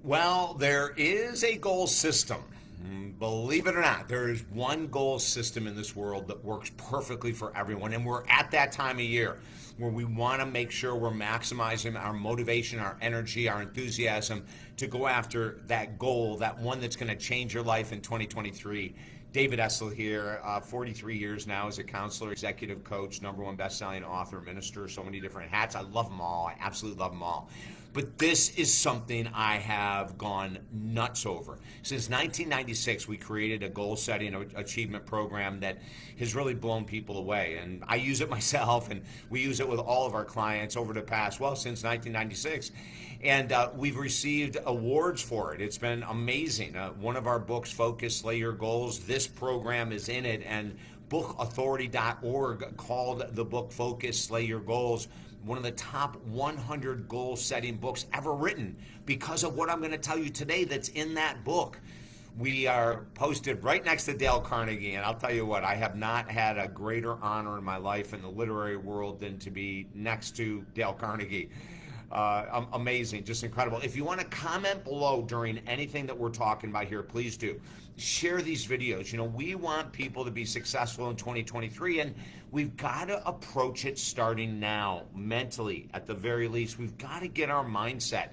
Well, there is a goal system. Believe it or not, there is one goal system in this world that works perfectly for everyone. And we're at that time of year where we want to make sure we're maximizing our motivation, our energy, our enthusiasm to go after that goal, that one that's going to change your life in 2023. David Essel here, 43 years now as a counselor, executive coach, number one best-selling author, minister, so many different hats. I love them all. I absolutely love them all. But this is something I have gone nuts over. Since 1996, we created a goal-setting achievement program that has really blown people away. And I use it myself, and we use it with all of our clients over the past, well, since 1996. And we've received awards for it. It's been amazing. One of our books, Focus, Slay Your Goals, this program is in it. And bookauthority.org called the book Focus, Slay Your Goals one of the top 100 goal-setting books ever written because of what I'm going to tell you today that's in that book. We are posted right next to Dale Carnegie, and I'll tell you what, I have not had a greater honor in my life in the literary world than to be next to Dale Carnegie. Amazing, just incredible. If you want to comment below during anything that we're talking about here, please do. Share these videos. You know, we want people to be successful in 2023, and we've got to approach it starting now, mentally, at the very least. We've got to get our mindset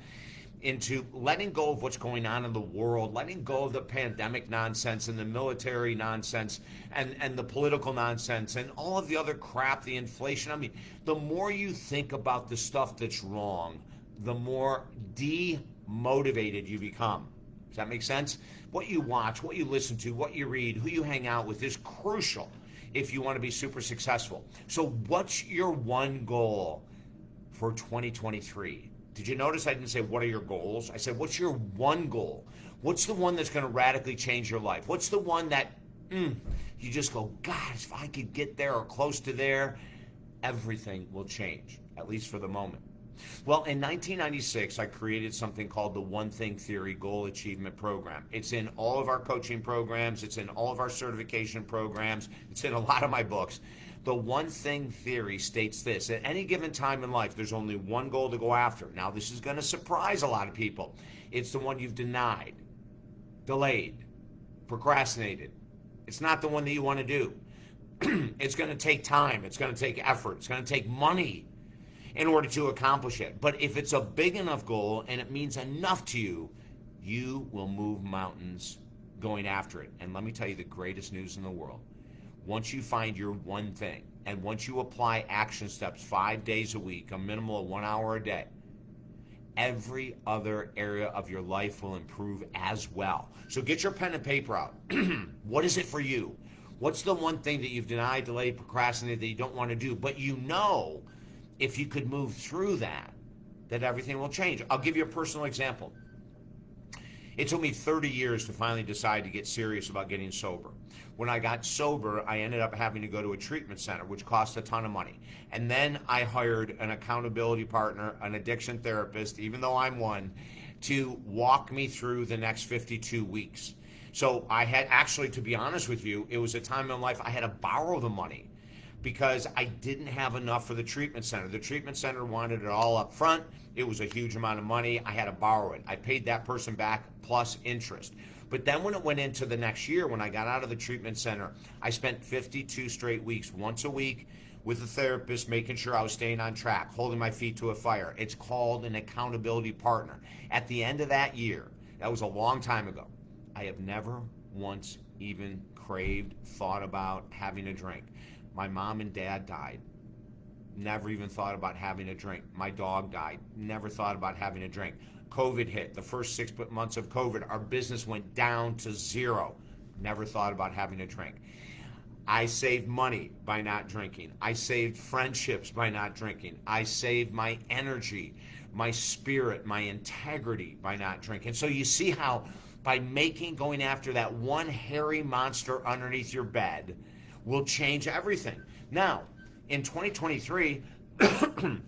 into letting go of what's going on in the world, letting go of the pandemic nonsense and the military nonsense and the political nonsense and all of the other crap, the inflation. I mean, the more you think about the stuff that's wrong, the more demotivated you become. Does that make sense? What you watch, what you listen to, what you read, who you hang out with is crucial if you want to be super successful. So what's your one goal for 2023? Did you notice I didn't say, what are your goals? I said, what's your one goal? What's the one that's going to radically change your life? What's the one that you just go, gosh, if I could get there or close to there, everything will change, at least for the moment. Well, in 1996, I created something called the One Thing Theory Goal Achievement Program. It's in all of our coaching programs. It's in all of our certification programs. It's in a lot of my books. The One Thing Theory states this: at any given time in life, there's only one goal to go after. Now, this is going to surprise a lot of people. It's the one you've denied, delayed, procrastinated. It's not the one that you want to do. It's going to take time. It's going to take effort. It's going to take money in order to accomplish it. But if it's a big enough goal and it means enough to you, you will move mountains going after it. And let me tell you the greatest news in the world. Once you find your one thing, and once you apply action steps 5 days a week, a minimum of 1 hour a day, every other area of your life will improve as well. So get your pen and paper out. What is it for you? What's the one thing that you've denied, delayed, procrastinated that you don't want to do, but you know if you could move through that everything will change? I'll give you a personal example. It took me 30 years to finally decide to get serious about getting sober. When I got sober, I ended up having to go to a treatment center, which cost a ton of money. And then I hired an accountability partner, an addiction therapist, even though I'm one, to walk me through the next 52 weeks. So I had actually, to be honest with you, it was a time in life I had to borrow the money because I didn't have enough for the treatment center. The treatment center wanted it all up front. It was a huge amount of money. I had to borrow it. I paid that person back plus interest. But then when it went into the next year, when I got out of the treatment center, I spent 52 straight weeks, once a week, with a therapist, making sure I was staying on track, holding my feet to a fire. It's called an accountability partner. At the end of that year, that was a long time ago, I have never once even craved, thought about having a drink. My mom and dad died. Never even thought about having a drink. My dog died. Never thought about having a drink. COVID hit. The first 6 months of COVID, our business went down to zero. Never thought about having a drink. I saved money by not drinking. I saved friendships by not drinking. I saved my energy, my spirit, my integrity by not drinking. So you see how by going after that one hairy monster underneath your bed will change everything. Now, in 2023,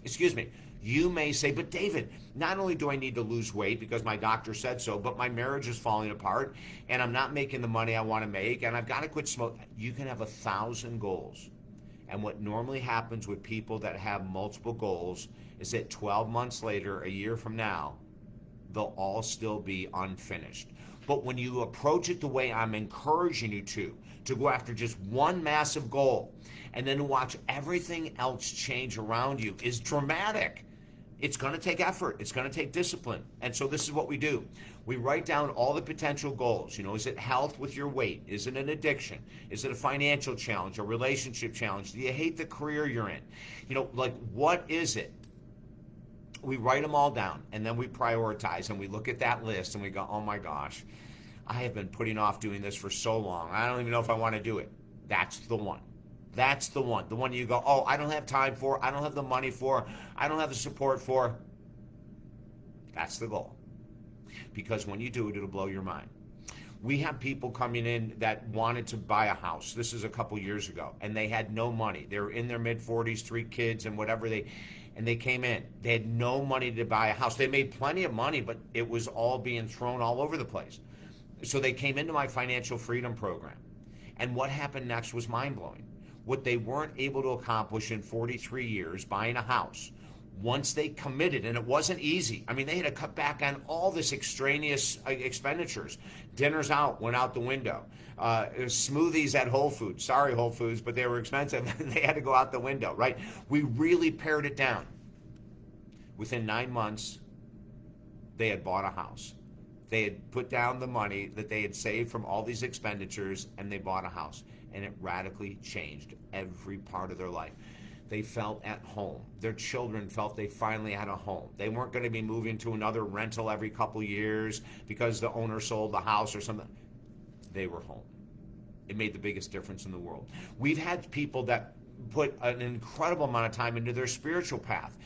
excuse me, you may say, but David, not only do I need to lose weight because my doctor said so, but my marriage is falling apart and I'm not making the money I want to make and I've got to quit smoking. You can have 1,000 goals. And what normally happens with people that have multiple goals is that 12 months later, a year from now, they'll all still be unfinished. But when you approach it the way I'm encouraging you to go after just one massive goal and then watch everything else change around you is dramatic. It's going to take effort. It's going to take discipline. And so this is what we do. We write down all the potential goals. Is it health with your weight? Is it an addiction? Is it a financial challenge, a relationship challenge? Do you hate the career you're in? What is it? We write them all down, and then we prioritize, and we look at that list, and we go, oh my gosh, I have been putting off doing this for so long. I don't even know if I want to do it. That's the one. That's the one. The one you go, oh, I don't have time for, I don't have the money for, I don't have the support for. That's the goal. Because when you do it, it'll blow your mind. We have people coming in that wanted to buy a house. This is a couple years ago, and they had no money. They were in their mid-40s, 3 kids, and whatever and they came in. They had no money to buy a house. They made plenty of money, but it was all being thrown all over the place. So they came into my financial freedom program. And what happened next was mind-blowing. What they weren't able to accomplish in 43 years, buying a house, once they committed, and it wasn't easy. I mean, they had to cut back on all this extraneous expenditures. Dinners out, went out the window. Smoothies at Whole Foods. Sorry, Whole Foods, but they were expensive. They had to go out the window, right? We really pared it down. Within 9 months, they had bought a house. They had put down the money that they had saved from all these expenditures, and they bought a house. And it radically changed every part of their life. They felt at home. Their children felt they finally had a home. They weren't going to be moving to another rental every couple years because the owner sold the house or something. They were home. It made the biggest difference in the world. We've had people that put an incredible amount of time into their spiritual path.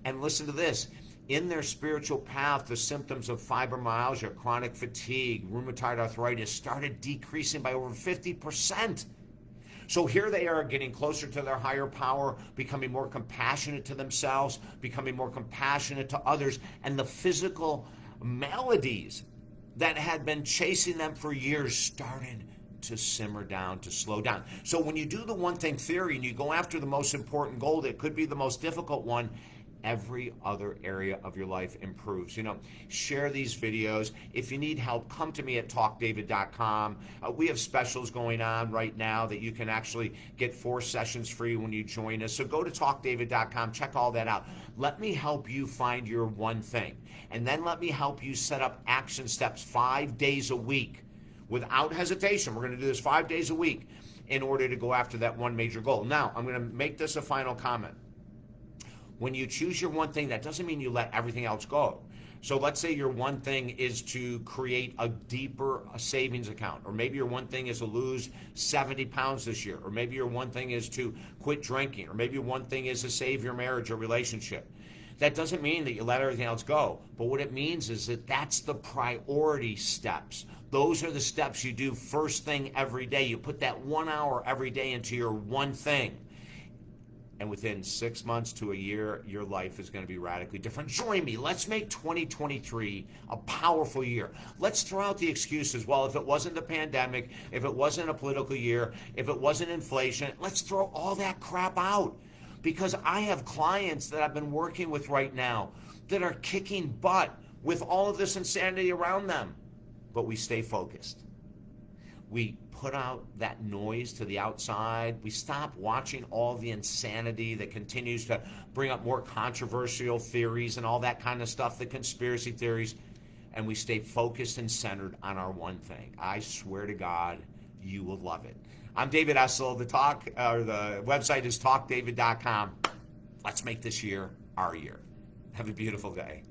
And listen to this. In their spiritual path, the symptoms of fibromyalgia, chronic fatigue, rheumatoid arthritis started decreasing by over 50%. So here they are getting closer to their higher power, becoming more compassionate to themselves, becoming more compassionate to others, and the physical maladies that had been chasing them for years started to simmer down, to slow down. So when you do the one thing theory and you go after the most important goal that could be the most difficult one, every other area of your life improves. Share these videos. If you need help, come to me at talkdavid.com. We have specials going on right now that you can actually get 4 sessions free when you join us. So go to talkdavid.com, check all that out. Let me help you find your one thing. And then let me help you set up action steps 5 days a week without hesitation. We're going to do this 5 days a week in order to go after that one major goal. Now, I'm going to make this a final comment. When you choose your one thing, that doesn't mean you let everything else go. So let's say your one thing is to create a deeper savings account, or maybe your one thing is to lose 70 pounds this year, or maybe your one thing is to quit drinking, or maybe your one thing is to save your marriage or relationship. That doesn't mean that you let everything else go, but what it means is that that's the priority steps. Those are the steps you do first thing every day. You put that 1 hour every day into your one thing. And within 6 months to a year, your life is going to be radically different. Join me. Let's make 2023 a powerful year. Let's throw out the excuses. Well, if it wasn't the pandemic, if it wasn't a political year, if it wasn't inflation, let's throw all that crap out. Because I have clients that I've been working with right now that are kicking butt with all of this insanity around them. But we stay focused. We put out that noise to the outside. We stop watching all the insanity that continues to bring up more controversial theories and all that kind of stuff, the conspiracy theories, and we stay focused and centered on our one thing. I swear to God, you will love it. I'm David Essel. The website is talkdavid.com. Let's make this year our year. Have a beautiful day.